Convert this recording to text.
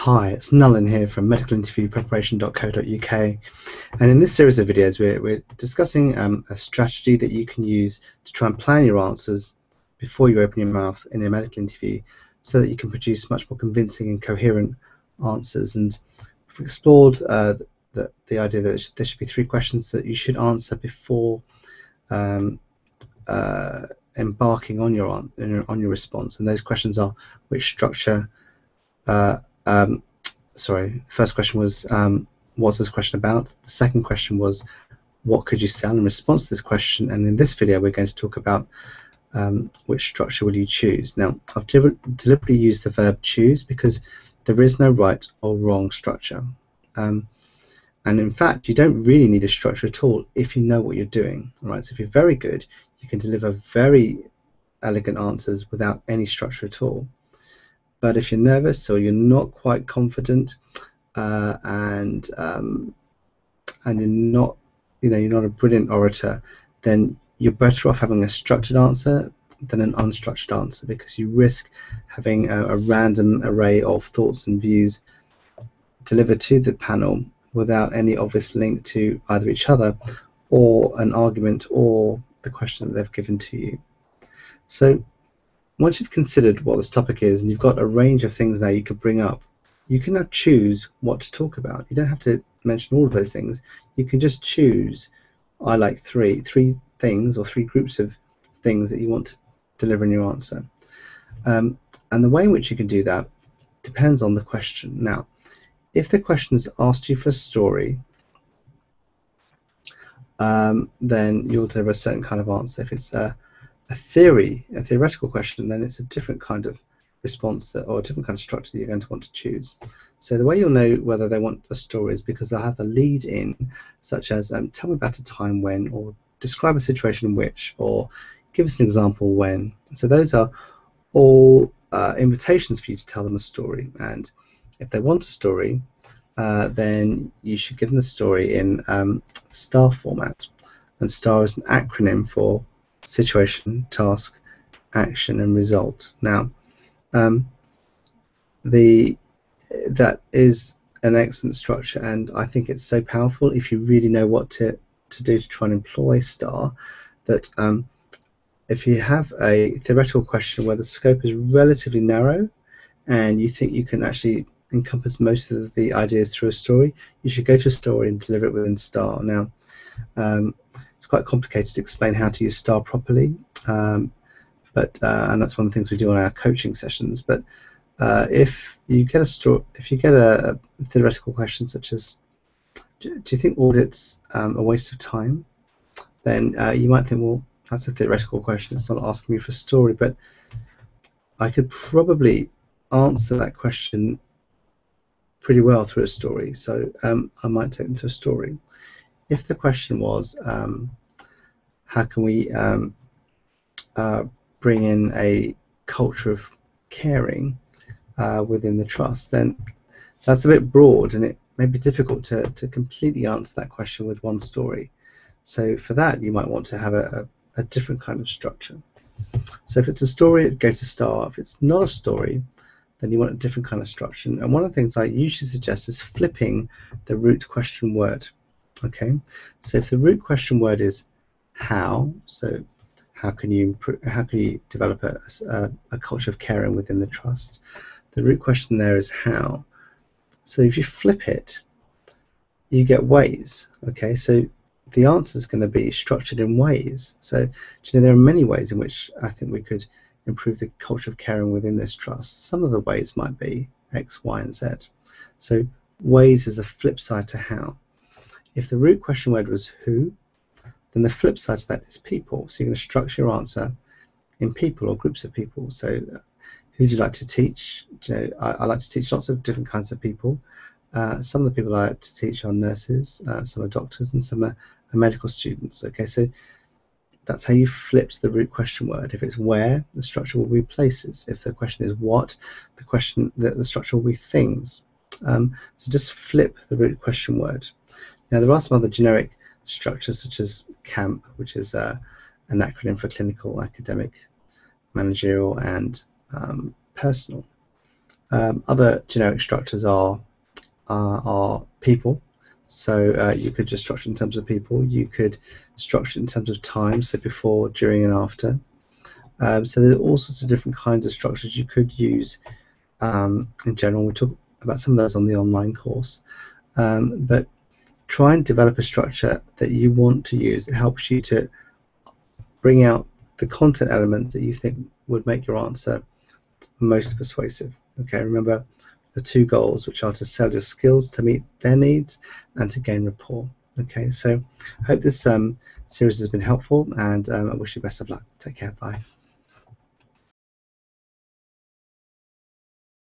Hi, it's Nolan here from medicalinterviewpreparation.co.uk, and in this series of videos we're discussing a strategy that you can use to try and plan your answers before you open your mouth in a medical interview so that you can produce much more convincing and coherent answers. And we've explored the idea that there should be 3 questions that you should answer before embarking on your response, and those questions are: which structure sorry, the first question was what's this question about? The second question was what could you sell in response to this question? And in this video we're going to talk about which structure will you choose. Now, I've deliberately used the verb choose because there is no right or wrong structure, and in fact you don't really need a structure at all if you know what you're doing. Right? So if you're very good, you can deliver very elegant answers without any structure at all. But if you're nervous or you're not quite confident, and you're not, you're not a brilliant orator, then you're better off having a structured answer than an unstructured answer, because you risk having a random array of thoughts and views delivered to the panel without any obvious link to either each other or an argument or the question that they've given to you. So once you've considered what this topic is and you've got a range of things now you could bring up, you can now choose what to talk about. You don't have to mention all of those things. You can just choose, I like three things or 3 groups of things that you want to deliver in your answer. And the way in which you can do that depends on the question. Now, if the question has asked you for a story, then you'll deliver a certain kind of answer. If it's a theoretical question, then it's a different kind of response or a different kind of structure that you're going to want to choose. So the way you'll know whether they want a story is because they'll have the lead in, such as tell me about a time when, or describe a situation in which, or give us an example when. So those are all invitations for you to tell them a story. And if they want a story, then you should give them the story in STAR format. And STAR is an acronym for situation, task, action, and result. Now, that is an excellent structure, and I think it's so powerful if you really know what to do to try and employ STAR, that if you have a theoretical question where the scope is relatively narrow and you think you can actually encompass most of the ideas through a story, you should go to a story and deliver it within STAR. Now, it's quite complicated to explain how to use STAR properly, and that's one of the things we do on our coaching sessions. But if you get a theoretical question such as, do you think audit's a waste of time? Then you might think, well, that's a theoretical question. It's not asking me for a story, but I could probably answer that question pretty well through a story. So I might take them to a story. If the question was, how can we bring in a culture of caring within the trust, then that's a bit broad, and it may be difficult to completely answer that question with one story. So for that, you might want to have a different kind of structure. So if it's a story, go to STAR. If it's not a story, then you want a different kind of structure. And one of the things I usually suggest is flipping the root question word. Okay, so if the root question word is how, so how can you develop a culture of caring within the trust, the root question there is how. So if you flip it, you get ways. Okay, so the answer is going to be structured in ways. So there are many ways in which I think we could improve the culture of caring within this trust. Some of the ways might be X, Y, and Z. So ways is a flip side to how. If the root question word was who, then the flip side to that is people. So you're going to structure your answer in people or groups of people. So who do you like to teach? I like to teach lots of different kinds of people. Some of the people I like to teach are nurses, some are doctors, and some are medical students. Okay, so that's how you flipped the root question word. If it's where, the structure will be places. If the question is what, the structure will be things. So just flip the root question word. Now, there are some other generic structures such as CAMP, which is an acronym for clinical, academic, managerial, and personal. Other generic structures are people. So you could just structure in terms of people. You could structure in terms of time, so before, during, and after. So there are all sorts of different kinds of structures you could use in general. We talk about some of those on the online course. But try and develop a structure that you want to use that helps you to bring out the content elements that you think would make your answer most persuasive. Okay, remember the two goals, which are to sell your skills to meet their needs and to gain rapport. Okay, so I hope this series has been helpful, and I wish you best of luck. Take care. Bye.